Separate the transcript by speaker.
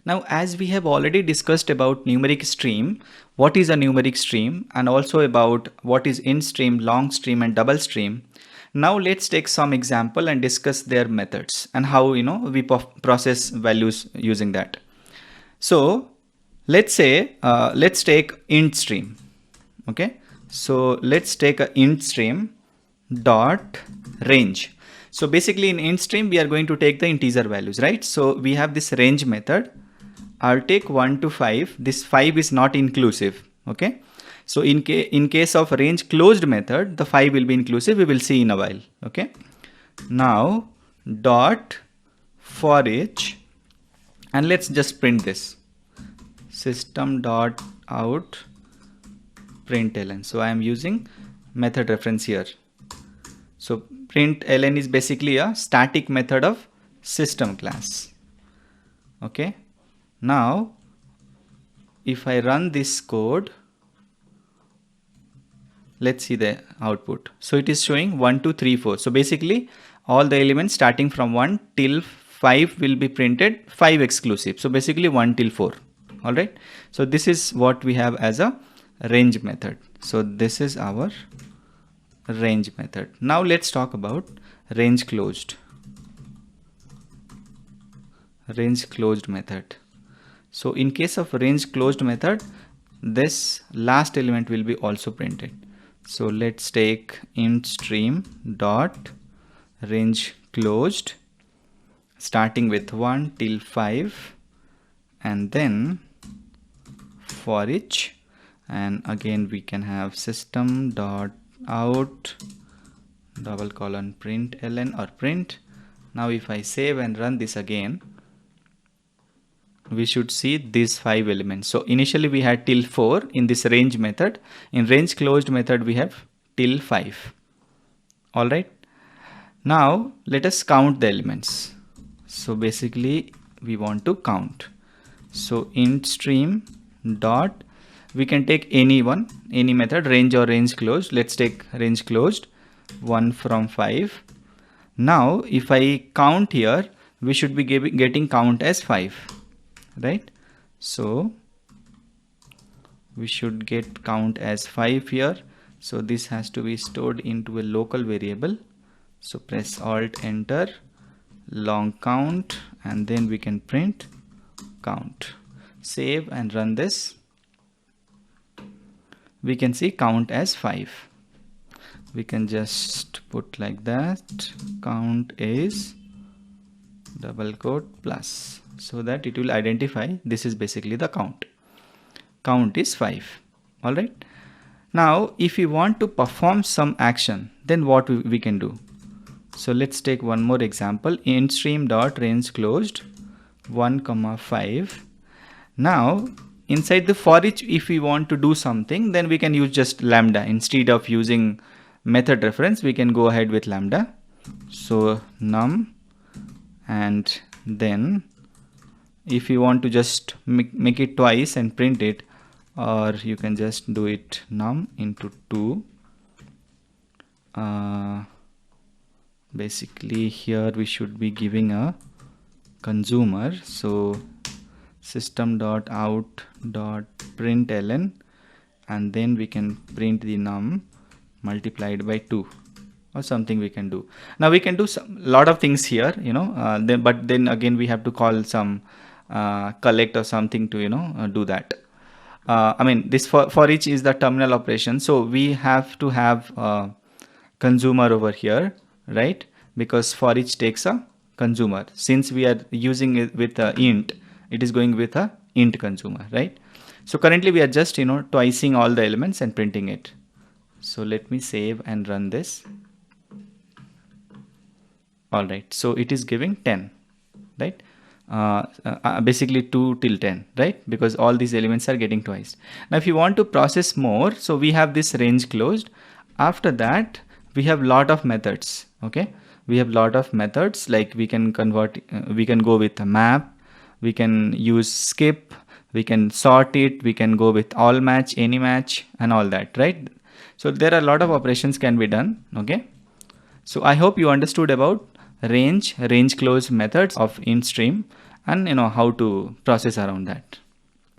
Speaker 1: Now, as we have already discussed about numeric stream, what is a numeric stream, and also about what is int stream, long stream, and double stream. Now let's take some example and discuss their methods and how we process values using that. So let's say let's take int stream. Okay, so let's take a int stream dot range. So basically in int stream we are going to take the integer values, right? So we have this range method. I'll take 1 to 5. This 5 is not inclusive. Okay, so in case of range closed method, the 5 will be inclusive. We will see in a while. Okay, now dot forEach, and let's just print this system dot out println. So I am using method reference here. So println is basically a static method of system class. Okay, now if I run this code, let's see the output. So it is showing 1 2 3 4. So basically all the elements starting from 1 till 5 will be printed, 5 exclusive. So basically 1 till 4. All right, so this is what we have as a range method. So this is our range method. Now let's talk about range closed method. So in case of range closed method, this last element will be also printed. So let's take int stream dot range closed starting with 1 till 5, and then forEach, and again we can have system dot out double colon println or print. Now if I save and run this again, we should see these 5 elements. So initially we had till 4 in this range method. In range closed method we have till 5. All right, now let us count the elements. So basically we want to count. So int stream dot, we can take any method, range or range closed. Let's take range closed 1 from 5. Now if I count here, we should be getting count as 5, right? So we should get count as 5 here. So this has to be stored into a local variable. So press alt enter, long count, and then we can print count. Save and run this. We can see count as 5. We can just put like that, count is double quote plus, so that it will identify this is basically the count. Count is 5. All right, now if we want to perform some action, then what we can do. So let's take one more example, int stream dot range closed 1 5. Now inside the forEach, if we want to do something, then we can use just lambda. Instead of using method reference, we can go ahead with lambda. So num, and then if you want to just make it twice and print it, or you can just do it num into 2. Basically here we should be giving a consumer. So system dot out dot println, and then we can print the num multiplied by 2 or something we can do. Now we can do some lot of things here, but then again we have to call some collect or something to do that. I mean, this forEach is the terminal operation, so we have to have consumer over here, right? Because forEach takes a consumer. Since we are using it with int, it is going with a int consumer, right? So currently we are just twicing all the elements and printing it. So let me save and run this. All right, so it is giving 10, right? Basically 2 till 10, right? Because all these elements are getting twice. Now if you want to process more, so we have this range closed. After that we have lot of methods. Okay, we have lot of methods, like we can convert, we can go with a map, we can use skip, we can sort it, we can go with all match, any match, and all that, right? So there are a lot of operations can be done. Okay, so I hope you understood about range closed methods of int stream, and how to process around that.